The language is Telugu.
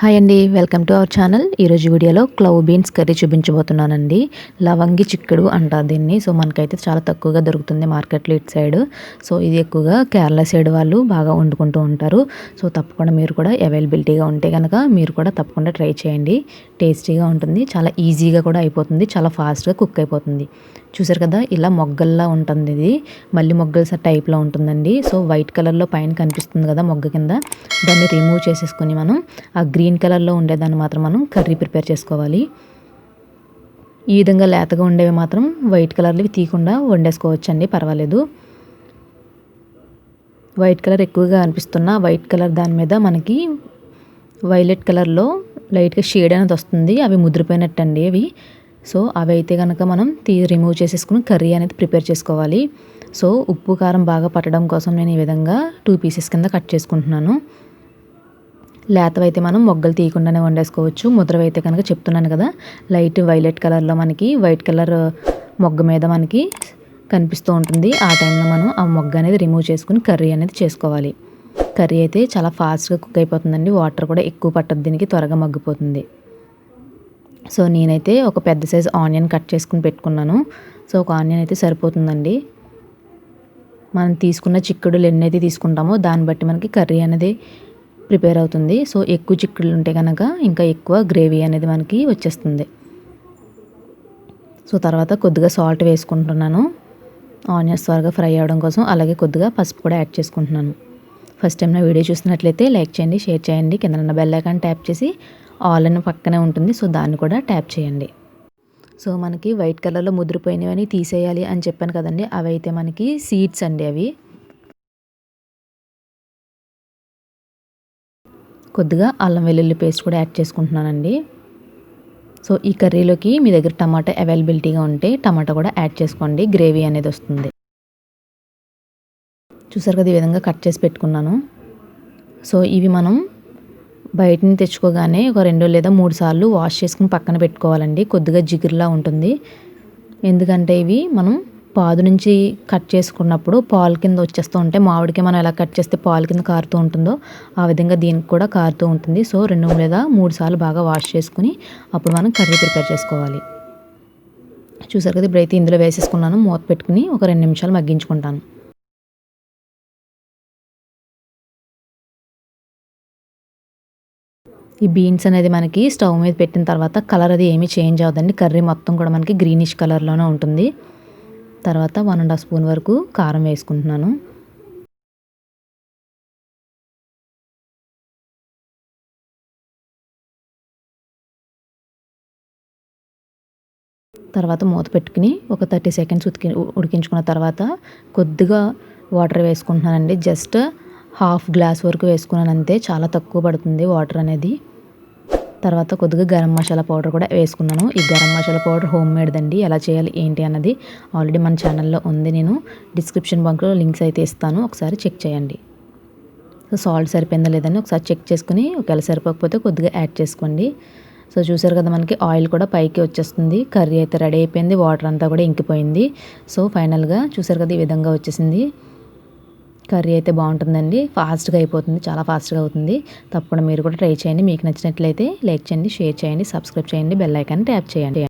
హాయ్ అండి, వెల్కమ్ టు అవర్ ఛానల్. ఈరోజు వీడియోలో క్లవ్ బీన్స్ కర్రీ చూపించబోతున్నానండి. లవంగి చిక్కుడు అంటారు దీన్ని. సో మనకైతే చాలా తక్కువగా దొరుకుతుంది మార్కెట్లో ఇటు సైడ్. సో ఇది ఎక్కువగా కేరళ సైడ్ వాళ్ళు బాగా వండుకుంటూ ఉంటారు. సో తప్పకుండా మీరు కూడా అవైలబిలిటీగా ఉంటే కనుక మీరు కూడా తప్పకుండా ట్రై చేయండి. టేస్టీగా ఉంటుంది, చాలా ఈజీగా కూడా అయిపోతుంది, చాలా ఫాస్ట్గా కుక్ అయిపోతుంది. చూసారు కదా, ఇలా మొగ్గల్లా ఉంటుంది. ఇది మళ్ళీ మొగ్గల టైప్లో ఉంటుందండి. సో వైట్ కలర్లో పైన కనిపిస్తుంది కదా మొగ్గ కింద, దాన్ని రిమూవ్ చేసేసుకొని మనం ఆ గ్రీన్ కలర్లో ఉండేదాన్ని మాత్రం మనం కర్రీ ప్రిపేర్ చేసుకోవాలి. ఈ విధంగా లేతగా ఉండేవి మాత్రం వైట్ కలర్వి తీయకుండా వండేసుకోవచ్చండి, పర్వాలేదు. వైట్ కలర్ ఎక్కువగా అనిపిస్తున్న వైట్ కలర్ దాని మీద మనకి వైలెట్ కలర్లో లైట్గా షేడ్ అనేది వస్తుంది. అవి ముదిరిపోయినట్టండి అవి. సో అవి అయితే కనుక మనం రిమూవ్ చేసేసుకుని కర్రీ అనేది ప్రిపేర్ చేసుకోవాలి. సో ఉప్పు కారం బాగా పట్టడం కోసం నేను ఈ విధంగా 2 పీసెస్ కింద కట్ చేసుకుంటున్నాను. లేతవైతే మనం మొగ్గలు తీయకుండానే వండేసుకోవచ్చు. ముద్రవైతే కనుక చెప్తున్నాను కదా, లైట్ వైలెట్ కలర్లో మనకి వైట్ కలర్ మొగ్గ మీద మనకి కనిపిస్తూ ఉంటుంది. ఆ టైంలో మనం ఆ మొగ్గ అనేది రిమూవ్ చేసుకుని కర్రీ అనేది చేసుకోవాలి. కర్రీ అయితే చాలా ఫాస్ట్గా కుక్ అయిపోతుందండి. వాటర్ కూడా ఎక్కువ పట్టదు, దీనికి త్వరగా మగ్గిపోతుంది. సో నేనైతే ఒక పెద్ద సైజ్ ఆనియన్ కట్ చేసుకుని పెట్టుకున్నాను. సో ఒక ఆనియన్ అయితే సరిపోతుందండి. మనం తీసుకున్న చిక్కుడులు ఎన్నైతే తీసుకుంటామో దాన్ని బట్టి మనకి కర్రీ అనేది ప్రిపేర్ అవుతుంది. సో ఎక్కువ చిక్కుడులు ఉంటే కనుక ఇంకా ఎక్కువ గ్రేవీ అనేది మనకి వచ్చేస్తుంది. సో తర్వాత కొద్దిగా సాల్ట్ వేసుకుంటున్నాను ఆనియన్స్ త్వరగా ఫ్రై అవ్వడం కోసం. అలాగే కొద్దిగా పసుపు కూడా యాడ్ చేసుకుంటున్నాను. ఫస్ట్ టైం నా వీడియో చూసినట్లయితే లైక్ చేయండి, షేర్ చేయండి. కింద ఉన్న బెల్ ఐకాన్ ట్యాప్ చేసి ఆల్ అని పక్కనే ఉంటుంది, సో దాన్ని కూడా ట్యాప్ చేయండి. సో మనకి వైట్ కలర్లో ముదిరిపోయినవని తీసేయాలి అని చెప్పాను కదండి, అవి అయితే మనకి సీడ్స్ అండి. అవి కొద్దిగా అల్లం వెల్లుల్లి పేస్ట్ కూడా యాడ్ చేసుకుంటున్నానండి. సో ఈ కర్రీలోకి మీ దగ్గర టమాటా అవైలబిలిటీగా ఉంటే టమాటా కూడా యాడ్ చేసుకోండి, గ్రేవీ అనేది వస్తుంది. చూసారు కదా, ఈ విధంగా కట్ చేసి పెట్టుకున్నాను. సో ఇవి మనం బయటని తెచ్చుకోగానే ఒక 2 లేదా 3 సార్లు వాష్ చేసుకుని పక్కన పెట్టుకోవాలండి. కొద్దిగా జిగురులా ఉంటుంది. ఎందుకంటే ఇవి మనం పాదు నుంచి కట్ చేసుకున్నప్పుడు పాలు కింద వచ్చేస్తూ ఉంటాయి. మామిడికి మనం ఎలా కట్ చేస్తే పాలు కింద కారుతూ ఉంటుందో ఆ విధంగా దీనికి కూడా కారుతూ ఉంటుంది. సో 2 లేదా 3 సార్లు బాగా వాష్ చేసుకుని అప్పుడు మనం కర్రీ ప్రిపేర్ చేసుకోవాలి. చూసారు కదా, ఇప్పుడైతే ఇందులో వేసేసుకున్నాను. మూత పెట్టుకుని ఒక 2 నిమిషాలు మగ్గించుకుంటాను. ఈ బీన్స్ అనేది మనకి స్టవ్ మీద పెట్టిన తర్వాత కలర్ అది ఏమీ చేంజ్ అవ్వదండి. కర్రీ మొత్తం కూడా మనకి గ్రీనిష్ కలర్లోనే ఉంటుంది. తర్వాత 1½ స్పూన్ వరకు కారం వేసుకుంటున్నాను. తర్వాత మూత పెట్టుకుని ఒక 30 సెకండ్స్ ఉడికించుకున్న తర్వాత కొద్దిగా వాటర్ వేసుకుంటున్నానండి. జస్ట్ ½ గ్లాస్ వరకు వేసుకున్నాను అంతే, చాలా తక్కువ పడుతుంది వాటర్ అనేది. తర్వాత కొద్దిగా గరం మసాలా పౌడర్ కూడా వేసుకున్నాను. ఈ గరం మసాలా పౌడర్ హోమ్ మేడ్దండి. ఎలా చేయాలి ఏంటి అన్నది ఆల్రెడీ మన ఛానల్లో ఉంది. నేను డిస్క్రిప్షన్ బాక్స్లో లింక్స్ అయితే ఇస్తాను, ఒకసారి చెక్ చేయండి. సో సాల్ట్ సరిపోయిందా లేదని ఒకసారి చెక్ చేసుకుని ఒకవేళ సరిపోకపోతే కొద్దిగా యాడ్ చేసుకోండి. సో చూసారు కదా, మనకి ఆయిల్ కూడా పైకి వచ్చేస్తుంది. కర్రీ అయితే రెడీ అయిపోయింది, వాటర్ అంతా కూడా ఇంకిపోయింది. సో ఫైనల్గా చూసారు కదా, ఈ విధంగా వచ్చేసింది. కర్రీ అయితే బాగుంటుందండి, ఫాస్ట్గా అయిపోతుంది, చాలా ఫాస్ట్గా అవుతుంది. తప్పకుండా మీరు కూడా ట్రై చేయండి. మీకు నచ్చినట్లయితే లైక్ చేయండి, షేర్ చేయండి, సబ్స్క్రైబ్ చేయండి, బెల్ ఐకాన్ ట్యాప్ చేయండి.